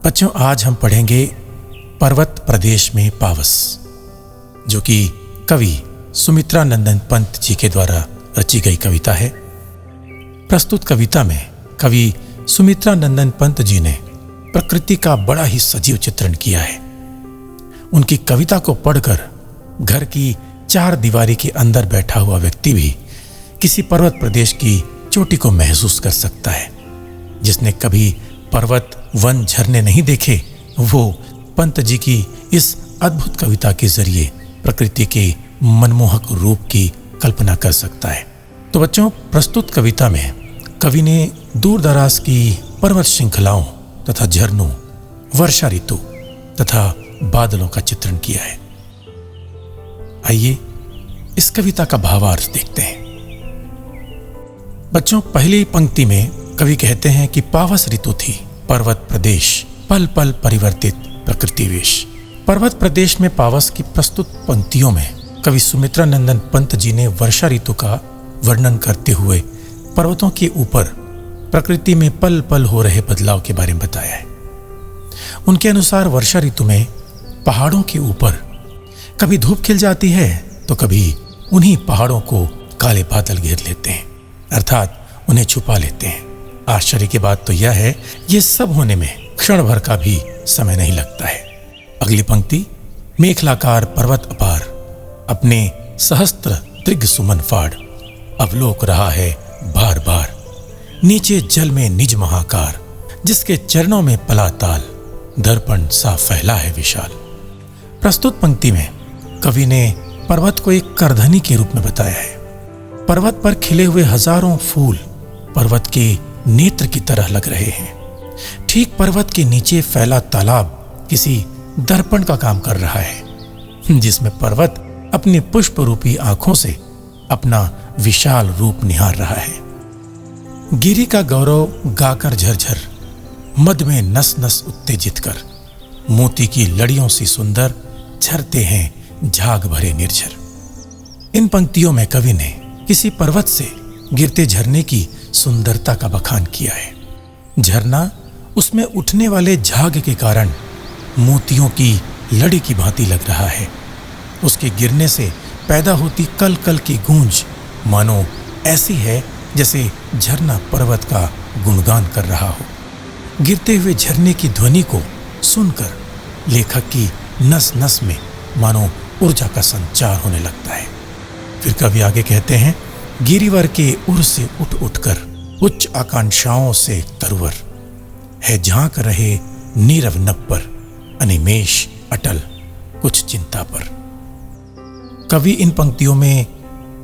बच्चों, आज हम पढ़ेंगे पर्वत प्रदेश में पावस, जो कि कवि सुमित्रा नंदन पंत जी के द्वारा रची गई कविता है। प्रस्तुत कविता में कवि सुमित्रा नंदन पंत जी ने प्रकृति का बड़ा ही सजीव चित्रण किया है। उनकी कविता को पढ़कर घर की चार दीवारी के अंदर बैठा हुआ व्यक्ति भी किसी पर्वत प्रदेश की चोटी को महसूस कर सकता है। जिसने कभी पर्वत, वन, झरने नहीं देखे, वो पंत जी की इस अद्भुत कविता के जरिए प्रकृति के मनमोहक रूप की कल्पना कर सकता है। तो बच्चों, प्रस्तुत कविता में कवि ने दूर दराज की पर्वत श्रृंखलाओं तथा झरनों, वर्षा ऋतु तथा बादलों का चित्रण किया है। आइए इस कविता का भावार्थ देखते हैं। बच्चों, पहली पंक्ति में कवि कहते हैं कि पावस ऋतु थी, पर्वत प्रदेश पल पल परिवर्तित प्रकृति वेश। पर्वत प्रदेश में पावस की प्रस्तुत पंक्तियों में कवि सुमित्रा नंदन पंत जी ने वर्षा ऋतु का वर्णन करते हुए पर्वतों के ऊपर प्रकृति में पल पल हो रहे बदलाव के बारे में बताया है। उनके अनुसार वर्षा ऋतु में पहाड़ों के ऊपर कभी धूप खिल जाती है तो कभी उन्हीं पहाड़ों को काले बादल घेर लेते हैं, अर्थात उन्हें छुपा लेते हैं। आश्चर्य की बात तो यह है, ये सब होने में क्षण भर का भी समय नहीं लगता है। अगली पंक्ति, मेखलाकार पर्वत अपार, अपने सहस्त्र त्रिग सुमन फाड़, अवलोक रहा है बार बार, नीचे जल में निज महाकार, जिसके चरणों में पला ताल, दर्पण सा फैला है विशाल। प्रस्तुत पंक्ति में कवि ने पर्वत को एक करधनी के रूप में बताया है। पर्वत पर खिले हुए हजारों फूल पर्वत के नेत्र की तरह लग रहे हैं। ठीक पर्वत के नीचे फैला तालाब किसी दर्पण का काम कर रहा है, जिसमें पर्वत अपनी पुष्प रूपी आंखों से अपना विशाल रूप निहार रहा है। गिरी का गौरव गाकर झरझर, मद में नस नस उत्तेजित कर, मोती की लड़ियों से सुंदर झरते हैं झाग भरे निर्झर। इन पंक्तियों में कवि ने किसी पर्वत से गिरते झरने की सुंदरता का बखान किया है। झरना उसमें उठने वाले झाग के कारण मोतियों की लड़ी की भांति लग रहा है। उसके गिरने से पैदा होती कल कल की गूंज मानो ऐसी है जैसे झरना पर्वत का गुणगान कर रहा हो। गिरते हुए झरने की ध्वनि को सुनकर लेखक की नस नस में मानो ऊर्जा का संचार होने लगता है। फिर कवि आगे कहते हैं, गिरिवर के उर से उठ उठकर उच्च आकांक्षाओं से तरवर, है झांक रहे नीरव नभ पर, अनिमेष अटल कुछ चिंता पर। कवि इन पंक्तियों में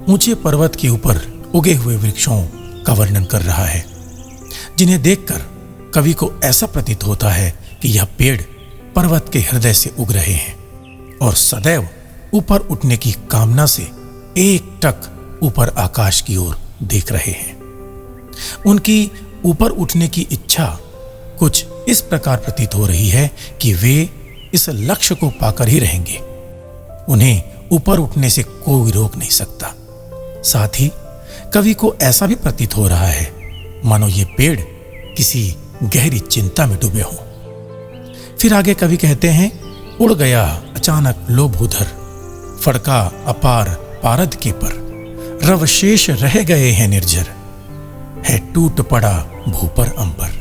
ऊंचे पर्वत के ऊपर उगे हुए वृक्षों का वर्णन कर रहा है, जिन्हें देखकर कवि को ऐसा प्रतीत होता है कि यह पेड़ पर्वत के हृदय से उग रहे हैं और सदैव ऊपर उठने की कामना से एक टक ऊपर आकाश की ओर देख रहे हैं। उनकी ऊपर उठने की इच्छा कुछ इस प्रकार प्रतीत हो रही है कि वे इस लक्ष्य को पाकर ही रहेंगे। उन्हें ऊपर उठने से कोई रोक नहीं सकता। साथ ही कवि को ऐसा भी प्रतीत हो रहा है मानो ये पेड़ किसी गहरी चिंता में डूबे हों। फिर आगे कवि कहते हैं, उड़ गया अचानक लोभूधर, फड़का अपार पारद के पर, रवशेष रह गए हैं निर्झर, है टूट पड़ा भूपर अंबर।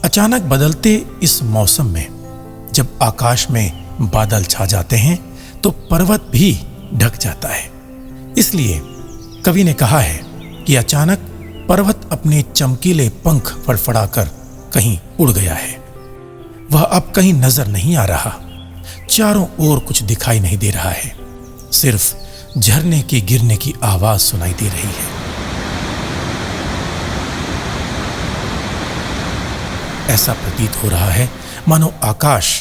अचानक बदलते इस मौसम में जब आकाश में बादल छा जाते हैं तो पर्वत भी ढक जाता है। इसलिए कवि ने कहा है कि अचानक पर्वत अपने चमकीले पंख फड़फड़ाकर कहीं उड़ गया है। वह अब कहीं नजर नहीं आ रहा, चारों ओर कुछ दिखाई नहीं दे रहा है, सिर्फ झरने के गिरने की आवाज सुनाई दे रही है। ऐसा प्रतीत हो रहा है मानो आकाश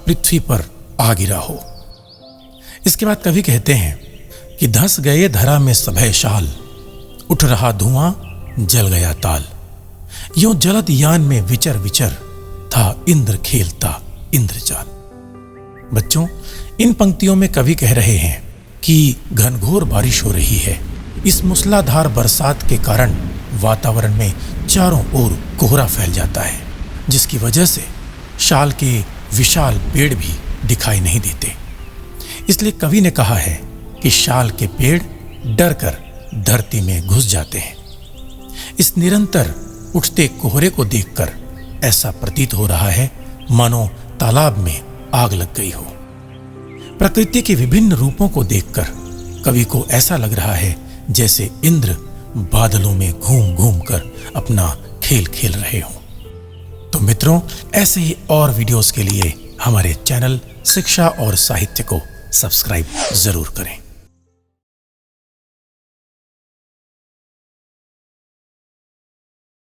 पृथ्वी पर आ गिरा हो। इसके बाद कवि कहते हैं कि धस गए धरा में सभय शाल, उठ रहा धुआं जल गया ताल, यूं जलद यान में विचर विचर, था इंद्र खेलता इंद्रजाल। बच्चों, इन पंक्तियों में कवि कह रहे हैं कि घनघोर बारिश हो रही है। इस मूसलाधार बरसात के कारण वातावरण में चारों ओर कोहरा फैल जाता है। जिसकी वजह से शाल के विशाल पेड़ भी दिखाई नहीं देते। इसलिए कवि ने कहा है कि शाल के पेड़ डर कर धरती में घुस जाते हैं। इस निरंतर उठते कोहरे को देखकर ऐसा प्रतीत हो रहा है मानो तालाब में आग लग गई हो। प्रकृति के विभिन्न रूपों को देखकर कवि को ऐसा लग रहा है जैसे इंद्र बादलों में घूम घूम कर अपना खेल खेल रहे हों। तो मित्रों, ऐसे ही और वीडियोस के लिए हमारे चैनल शिक्षा और साहित्य को सब्सक्राइब जरूर करें।